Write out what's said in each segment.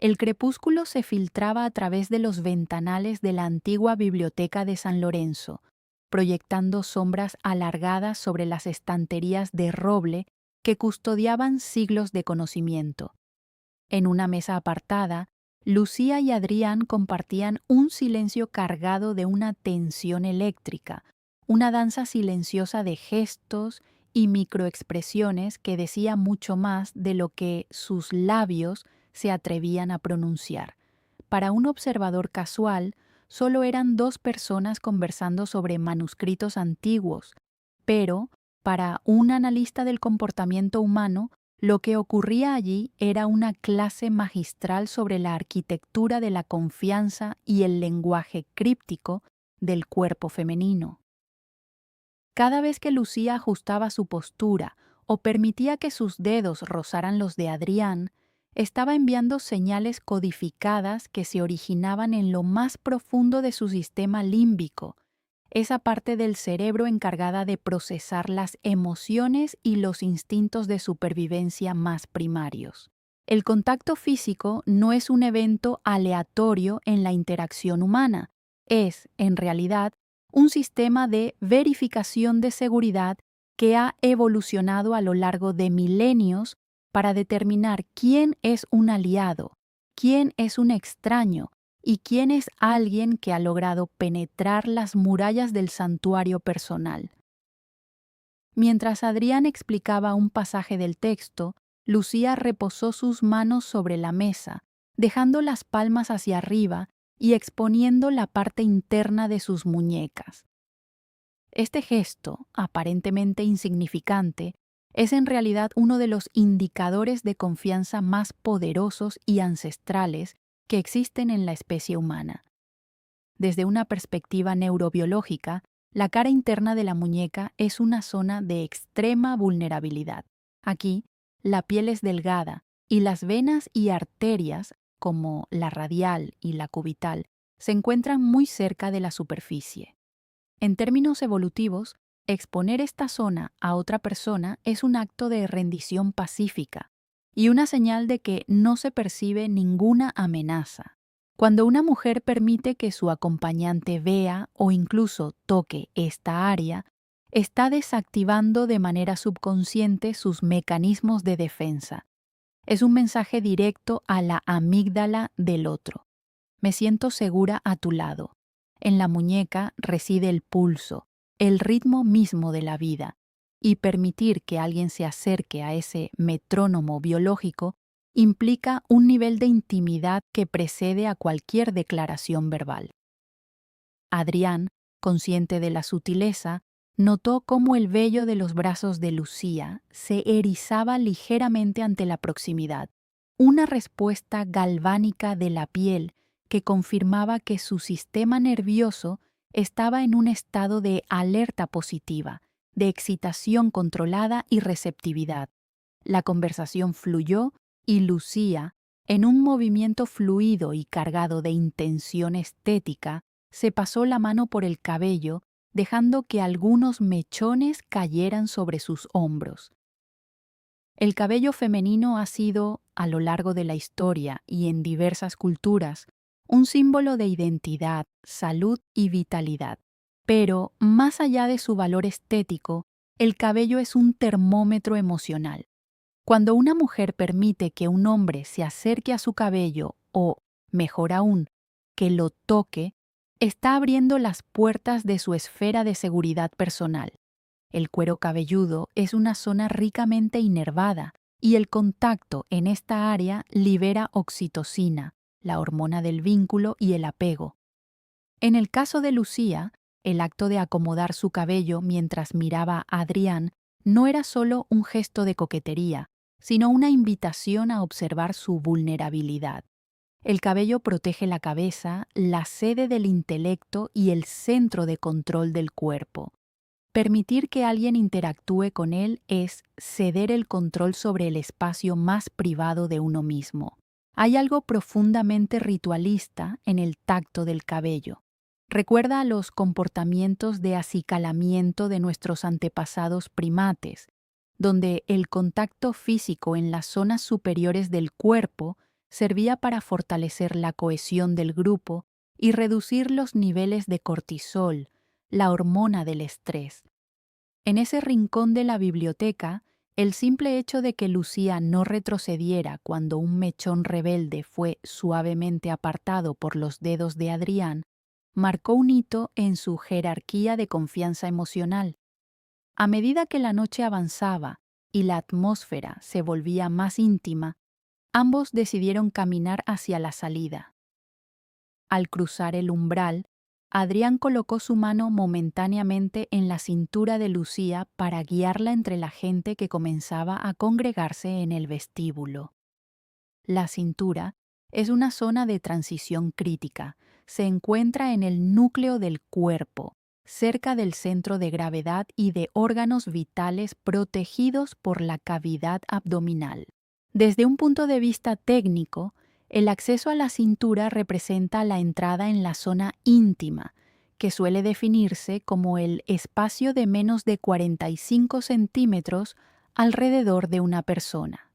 El crepúsculo se filtraba a través de los ventanales de la antigua biblioteca de San Lorenzo, proyectando sombras alargadas sobre las estanterías de roble que custodiaban siglos de conocimiento. En una mesa apartada, Lucía y Adrián compartían un silencio cargado de una tensión eléctrica, una danza silenciosa de gestos y microexpresiones que decía mucho más de lo que sus labios se atrevían a pronunciar. Para un observador casual, solo eran dos personas conversando sobre manuscritos antiguos, pero para un analista del comportamiento humano, lo que ocurría allí era una clase magistral sobre la arquitectura de la confianza y el lenguaje críptico del cuerpo femenino. Cada vez que Lucía ajustaba su postura o permitía que sus dedos rozaran los de Adrián, estaba enviando señales codificadas que se originaban en lo más profundo de su sistema límbico, esa parte del cerebro encargada de procesar las emociones y los instintos de supervivencia más primarios. El contacto físico no es un evento aleatorio en la interacción humana, es, en realidad, un sistema de verificación de seguridad que ha evolucionado a lo largo de milenios para determinar quién es un aliado, quién es un extraño y quién es alguien que ha logrado penetrar las murallas del santuario personal. Mientras Adrián explicaba un pasaje del texto, Lucía reposó sus manos sobre la mesa, dejando las palmas hacia arriba y exponiendo la parte interna de sus muñecas. Este gesto, aparentemente insignificante, es en realidad uno de los indicadores de confianza más poderosos y ancestrales que existen en la especie humana. Desde una perspectiva neurobiológica, la cara interna de la muñeca es una zona de extrema vulnerabilidad. Aquí, la piel es delgada y las venas y arterias, como la radial y la cubital, se encuentran muy cerca de la superficie. En términos evolutivos, exponer esta zona a otra persona es un acto de rendición pacífica y una señal de que no se percibe ninguna amenaza. Cuando una mujer permite que su acompañante vea o incluso toque esta área, está desactivando de manera subconsciente sus mecanismos de defensa. Es un mensaje directo a la amígdala del otro. Me siento segura a tu lado. En la muñeca reside el pulso, el ritmo mismo de la vida, y permitir que alguien se acerque a ese metrónomo biológico implica un nivel de intimidad que precede a cualquier declaración verbal. Adrián, consciente de la sutileza, notó cómo el vello de los brazos de Lucía se erizaba ligeramente ante la proximidad, una respuesta galvánica de la piel que confirmaba que su sistema nervioso estaba en un estado de alerta positiva, de excitación controlada y receptividad. La conversación fluyó y Lucía, en un movimiento fluido y cargado de intención estética, se pasó la mano por el cabello, dejando que algunos mechones cayeran sobre sus hombros. El cabello femenino ha sido, a lo largo de la historia y en diversas culturas, un símbolo de identidad, salud y vitalidad. Pero, más allá de su valor estético, el cabello es un termómetro emocional. Cuando una mujer permite que un hombre se acerque a su cabello o, mejor aún, que lo toque, está abriendo las puertas de su esfera de seguridad personal. El cuero cabelludo es una zona ricamente inervada y el contacto en esta área libera oxitocina, la hormona del vínculo y el apego. En el caso de Lucía, el acto de acomodar su cabello mientras miraba a Adrián no era solo un gesto de coquetería, sino una invitación a observar su vulnerabilidad. El cabello protege la cabeza, la sede del intelecto y el centro de control del cuerpo. Permitir que alguien interactúe con él es ceder el control sobre el espacio más privado de uno mismo. Hay algo profundamente ritualista en el tacto del cabello. Recuerda a los comportamientos de acicalamiento de nuestros antepasados primates, donde el contacto físico en las zonas superiores del cuerpo servía para fortalecer la cohesión del grupo y reducir los niveles de cortisol, la hormona del estrés. En ese rincón de la biblioteca, el simple hecho de que Lucía no retrocediera cuando un mechón rebelde fue suavemente apartado por los dedos de Adrián, marcó un hito en su jerarquía de confianza emocional. A medida que la noche avanzaba y la atmósfera se volvía más íntima, ambos decidieron caminar hacia la salida. Al cruzar el umbral, Adrián colocó su mano momentáneamente en la cintura de Lucía para guiarla entre la gente que comenzaba a congregarse en el vestíbulo. La cintura es una zona de transición crítica. Se encuentra en el núcleo del cuerpo, cerca del centro de gravedad y de órganos vitales protegidos por la cavidad abdominal. Desde un punto de vista técnico, el acceso a la cintura representa la entrada en la zona íntima, que suele definirse como el espacio de menos de 45 centímetros alrededor de una persona.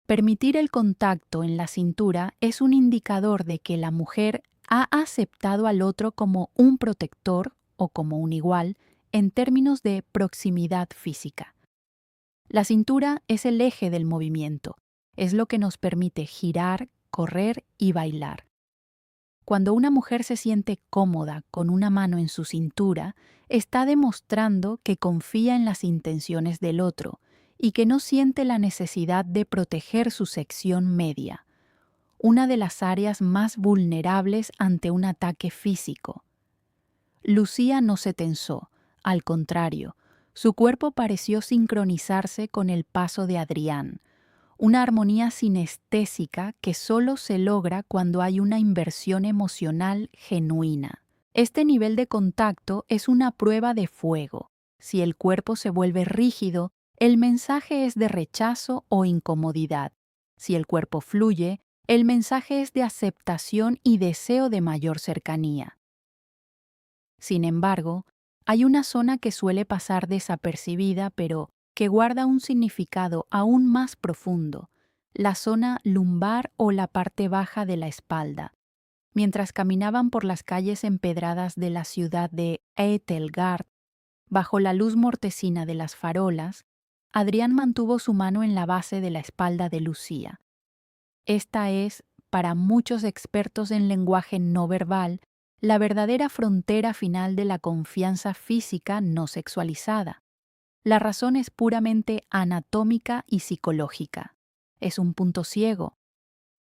Permitir el contacto en la cintura es un indicador de que la mujer ha aceptado al otro como un protector o como un igual en términos de proximidad física. La cintura es el eje del movimiento, es lo que nos permite girar, correr y bailar. Cuando una mujer se siente cómoda con una mano en su cintura, está demostrando que confía en las intenciones del otro y que no siente la necesidad de proteger su sección media, una de las áreas más vulnerables ante un ataque físico. Lucía no se tensó, al contrario, su cuerpo pareció sincronizarse con el paso de Adrián, una armonía sinestésica que solo se logra cuando hay una inversión emocional genuina. Este nivel de contacto es una prueba de fuego. Si el cuerpo se vuelve rígido, el mensaje es de rechazo o incomodidad. Si el cuerpo fluye, el mensaje es de aceptación y deseo de mayor cercanía. Sin embargo, hay una zona que suele pasar desapercibida, pero que guarda un significado aún más profundo, la zona lumbar o la parte baja de la espalda. Mientras caminaban por las calles empedradas de la ciudad de Etelgard, bajo la luz mortecina de las farolas, Adrián mantuvo su mano en la base de la espalda de Lucía. Esta es, para muchos expertos en lenguaje no verbal, la verdadera frontera final de la confianza física no sexualizada. La razón es puramente anatómica y psicológica. Es un punto ciego.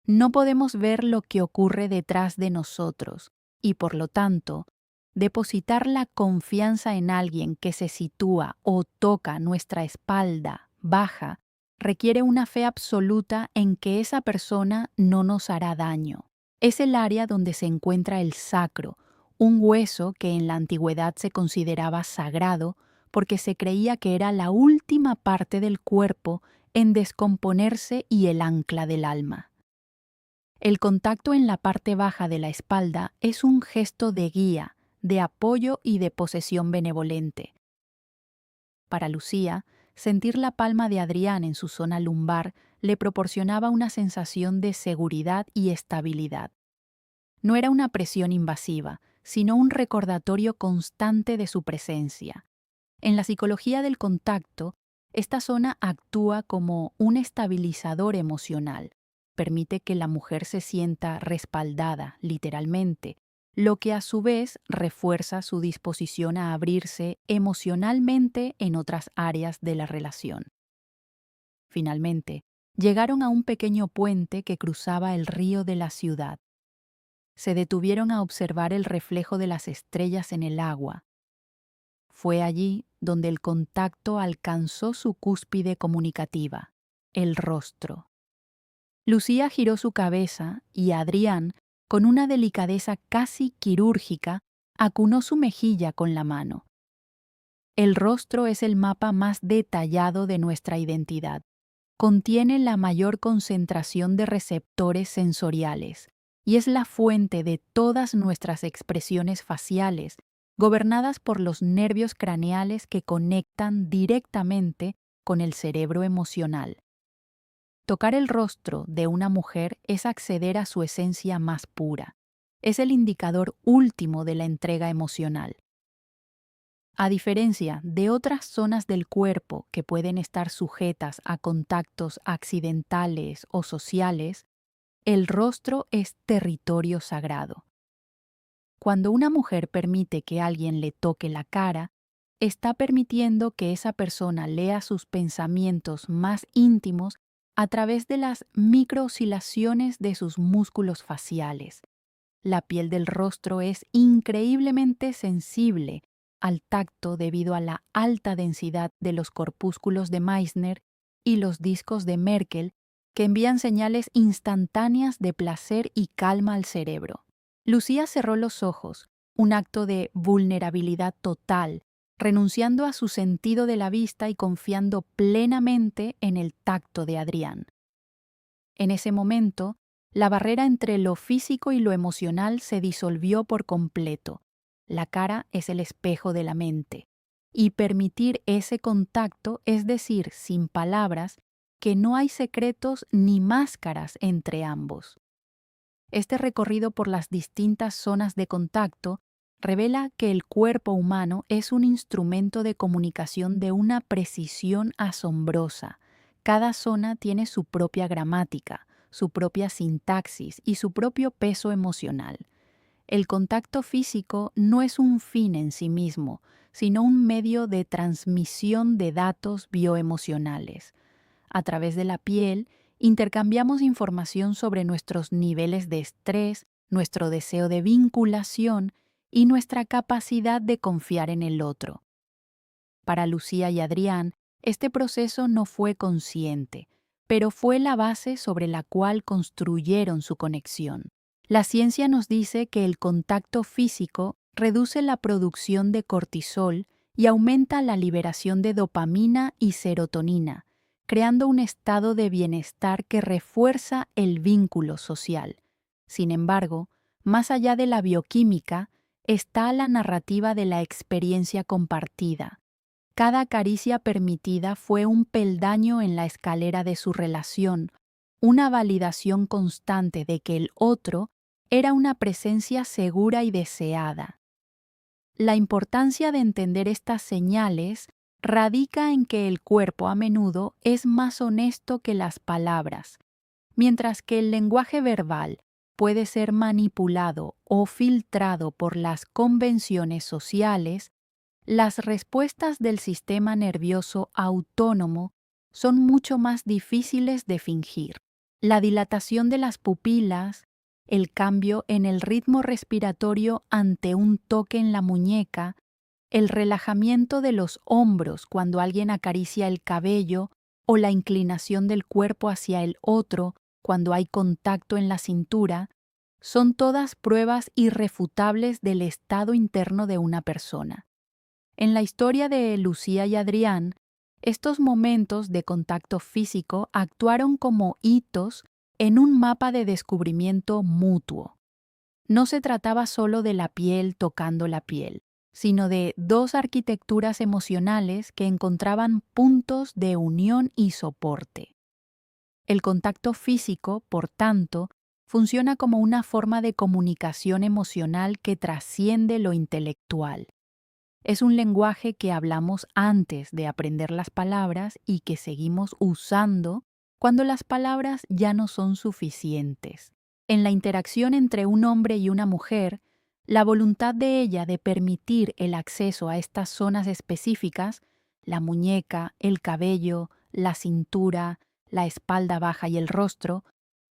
No podemos ver lo que ocurre detrás de nosotros y, por lo tanto, depositar la confianza en alguien que se sitúa o toca nuestra espalda baja requiere una fe absoluta en que esa persona no nos hará daño. Es el área donde se encuentra el sacro, un hueso que en la antigüedad se consideraba sagrado porque se creía que era la última parte del cuerpo en descomponerse y el ancla del alma. El contacto en la parte baja de la espalda es un gesto de guía, de apoyo y de posesión benevolente. Para Lucía, sentir la palma de Adrián en su zona lumbar le proporcionaba una sensación de seguridad y estabilidad. No era una presión invasiva, sino un recordatorio constante de su presencia. En la psicología del contacto, esta zona actúa como un estabilizador emocional. Permite que la mujer se sienta respaldada, literalmente, lo que a su vez refuerza su disposición a abrirse emocionalmente en otras áreas de la relación. Finalmente, llegaron a un pequeño puente que cruzaba el río de la ciudad. Se detuvieron a observar el reflejo de las estrellas en el agua. Fue allí donde el contacto alcanzó su cúspide comunicativa, el rostro. Lucía giró su cabeza y Adrián, con una delicadeza casi quirúrgica, acunó su mejilla con la mano. El rostro es el mapa más detallado de nuestra identidad. Contiene la mayor concentración de receptores sensoriales y es la fuente de todas nuestras expresiones faciales, gobernadas por los nervios craneales que conectan directamente con el cerebro emocional. Tocar el rostro de una mujer es acceder a su esencia más pura. Es el indicador último de la entrega emocional. A diferencia de otras zonas del cuerpo que pueden estar sujetas a contactos accidentales o sociales, el rostro es territorio sagrado. Cuando una mujer permite que alguien le toque la cara, está permitiendo que esa persona lea sus pensamientos más íntimos a través de las microoscilaciones de sus músculos faciales. La piel del rostro es increíblemente sensible al tacto debido a la alta densidad de los corpúsculos de Meissner y los discos de Merkel, que envían señales instantáneas de placer y calma al cerebro. Lucía cerró los ojos, un acto de vulnerabilidad total, renunciando a su sentido de la vista y confiando plenamente en el tacto de Adrián. En ese momento, la barrera entre lo físico y lo emocional se disolvió por completo. La cara es el espejo de la mente. Y permitir ese contacto es decir, sin palabras, que no hay secretos ni máscaras entre ambos. Este recorrido por las distintas zonas de contacto revela que el cuerpo humano es un instrumento de comunicación de una precisión asombrosa. Cada zona tiene su propia gramática, su propia sintaxis y su propio peso emocional. El contacto físico no es un fin en sí mismo, sino un medio de transmisión de datos bioemocionales. A través de la piel, intercambiamos información sobre nuestros niveles de estrés, nuestro deseo de vinculación y nuestra capacidad de confiar en el otro. Para Lucía y Adrián, este proceso no fue consciente, pero fue la base sobre la cual construyeron su conexión. La ciencia nos dice que el contacto físico reduce la producción de cortisol y aumenta la liberación de dopamina y serotonina, creando un estado de bienestar que refuerza el vínculo social. Sin embargo, más allá de la bioquímica, está la narrativa de la experiencia compartida. Cada caricia permitida fue un peldaño en la escalera de su relación, una validación constante de que el otro era una presencia segura y deseada. La importancia de entender estas señales radica en que el cuerpo a menudo es más honesto que las palabras, mientras que el lenguaje verbal puede ser manipulado o filtrado por las convenciones sociales. Las respuestas del sistema nervioso autónomo son mucho más difíciles de fingir. La dilatación de las pupilas, el cambio en el ritmo respiratorio ante un toque en la muñeca, el relajamiento de los hombros cuando alguien acaricia el cabello o la inclinación del cuerpo hacia el otro cuando hay contacto en la cintura, son todas pruebas irrefutables del estado interno de una persona. En la historia de Lucía y Adrián, estos momentos de contacto físico actuaron como hitos en un mapa de descubrimiento mutuo. No se trataba solo de la piel tocando la piel, sino de dos arquitecturas emocionales que encontraban puntos de unión y soporte. El contacto físico, por tanto, funciona como una forma de comunicación emocional que trasciende lo intelectual. Es un lenguaje que hablamos antes de aprender las palabras y que seguimos usando cuando las palabras ya no son suficientes. En la interacción entre un hombre y una mujer, la voluntad de ella de permitir el acceso a estas zonas específicas, la muñeca, el cabello, la cintura, la espalda baja y el rostro,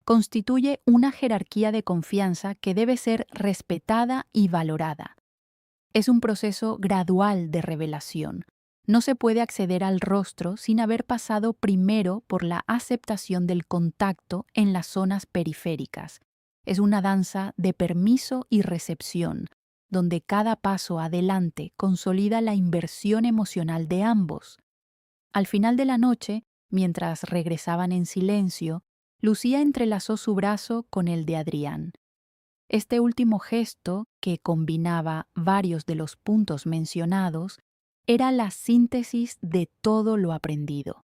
constituye una jerarquía de confianza que debe ser respetada y valorada. Es un proceso gradual de revelación. No se puede acceder al rostro sin haber pasado primero por la aceptación del contacto en las zonas periféricas. Es una danza de permiso y recepción, donde cada paso adelante consolida la inversión emocional de ambos. Al final de la noche, mientras regresaban en silencio, Lucía entrelazó su brazo con el de Adrián. Este último gesto, que combinaba varios de los puntos mencionados, era la síntesis de todo lo aprendido.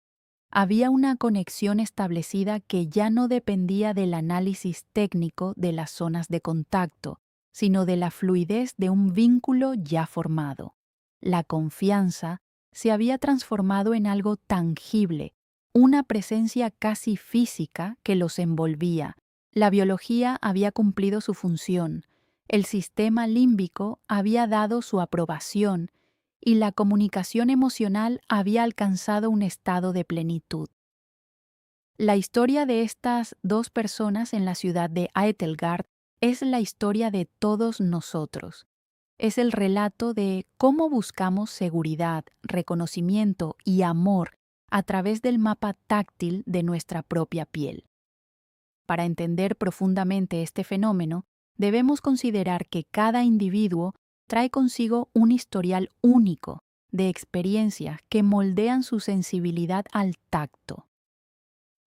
Había una conexión establecida que ya no dependía del análisis técnico de las zonas de contacto, sino de la fluidez de un vínculo ya formado. La confianza se había transformado en algo tangible, una presencia casi física que los envolvía. La biología había cumplido su función, el sistema límbico había dado su aprobación y la comunicación emocional había alcanzado un estado de plenitud. La historia de estas dos personas en la ciudad de Etelgard es la historia de todos nosotros. Es el relato de cómo buscamos seguridad, reconocimiento y amor a través del mapa táctil de nuestra propia piel. Para entender profundamente este fenómeno, debemos considerar que cada individuo trae consigo un historial único de experiencias que moldean su sensibilidad al tacto.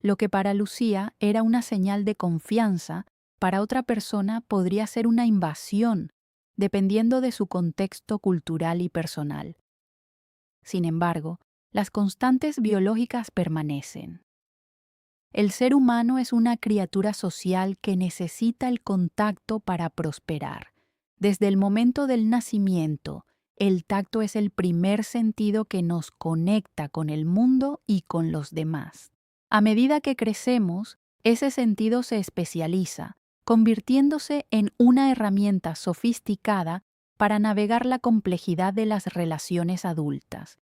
Lo que para Lucía era una señal de confianza, para otra persona podría ser una invasión, dependiendo de su contexto cultural y personal. Sin embargo, las constantes biológicas permanecen. El ser humano es una criatura social que necesita el contacto para prosperar. Desde el momento del nacimiento, el tacto es el primer sentido que nos conecta con el mundo y con los demás. A medida que crecemos, ese sentido se especializa, convirtiéndose en una herramienta sofisticada para navegar la complejidad de las relaciones adultas.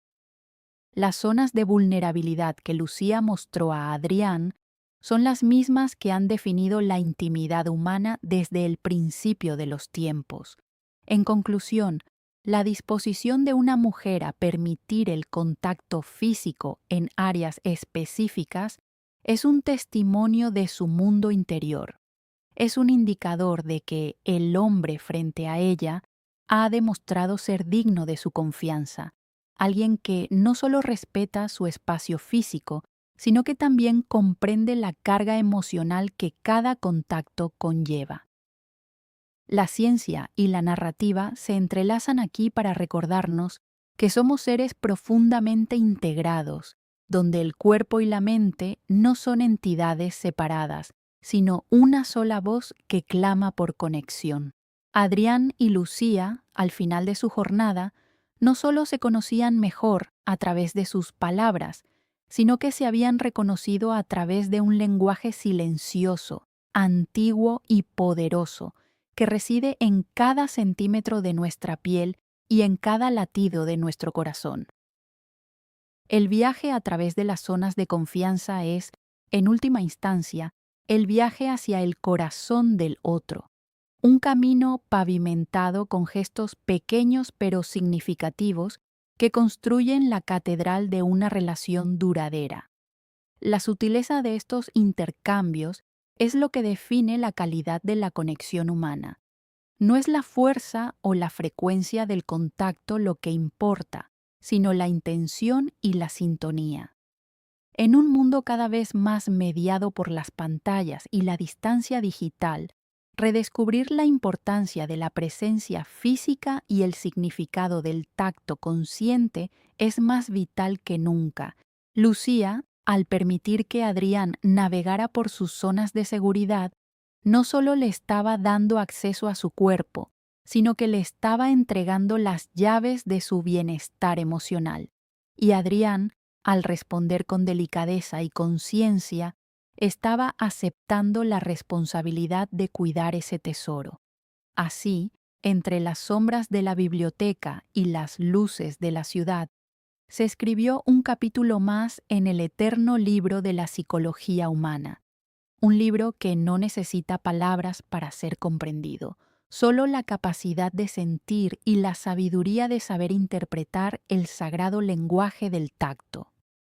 Las zonas de vulnerabilidad que Lucía mostró a Adrián son las mismas que han definido la intimidad humana desde el principio de los tiempos. En conclusión, la disposición de una mujer a permitir el contacto físico en áreas específicas es un testimonio de su mundo interior. Es un indicador de que el hombre frente a ella ha demostrado ser digno de su confianza, alguien que no solo respeta su espacio físico, sino que también comprende la carga emocional que cada contacto conlleva. La ciencia y la narrativa se entrelazan aquí para recordarnos que somos seres profundamente integrados, donde el cuerpo y la mente no son entidades separadas, sino una sola voz que clama por conexión. Adrián y Lucía, al final de su jornada, no solo se conocían mejor a través de sus palabras, sino que se habían reconocido a través de un lenguaje silencioso, antiguo y poderoso, que reside en cada centímetro de nuestra piel y en cada latido de nuestro corazón. El viaje a través de las zonas de confianza es, en última instancia, el viaje hacia el corazón del otro, un camino pavimentado con gestos pequeños pero significativos que construyen la catedral de una relación duradera. La sutileza de estos intercambios es lo que define la calidad de la conexión humana. No es la fuerza o la frecuencia del contacto lo que importa, sino la intención y la sintonía. En un mundo cada vez más mediado por las pantallas y la distancia digital, redescubrir la importancia de la presencia física y el significado del tacto consciente es más vital que nunca. Lucía, al permitir que Adrián navegara por sus zonas de seguridad, no solo le estaba dando acceso a su cuerpo, sino que le estaba entregando las llaves de su bienestar emocional. Y Adrián, al responder con delicadeza y conciencia, estaba aceptando la responsabilidad de cuidar ese tesoro. Así, entre las sombras de la biblioteca y las luces de la ciudad, se escribió un capítulo más en el eterno libro de la psicología humana. Un libro que no necesita palabras para ser comprendido, solo la capacidad de sentir y la sabiduría de saber interpretar el sagrado lenguaje del tacto.